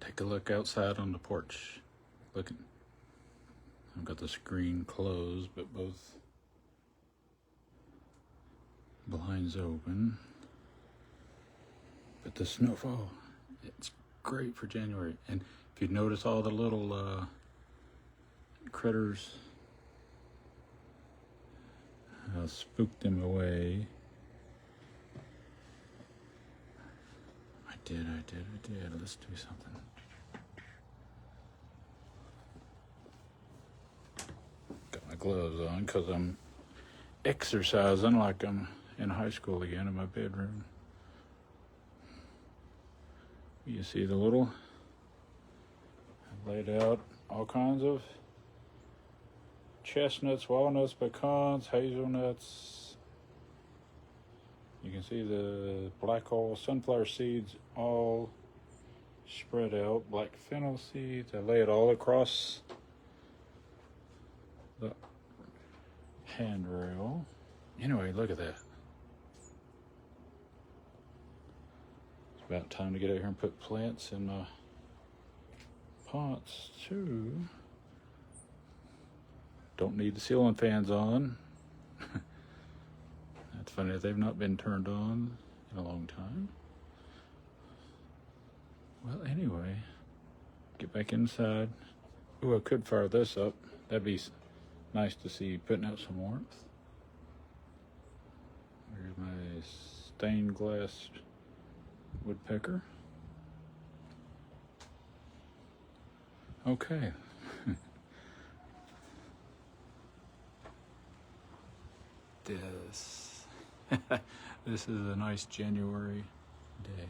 Take a look outside on the porch. Looking. I've got the screen closed, but both blinds open. But the snowfall, it's great for January. And if you notice all the little critters, I'll spook them away. I did. Let's do something. Got my gloves on because I'm exercising like I'm in high school again in my bedroom. You see the little, I've laid out all kinds of chestnuts, walnuts, pecans, hazelnuts. You can see the black oil sunflower seeds all spread out, black fennel seeds. I lay it all across the handrail. Anyway, look at that. It's about time to get out here and put plants in my pots too. Don't need the ceiling fans on. That's funny that they've not been turned on in a long time. Well, anyway, get back inside. Ooh, I could fire this up. That'd be nice to see putting out some warmth. There's my stained glass woodpecker. Okay. This is a nice January day.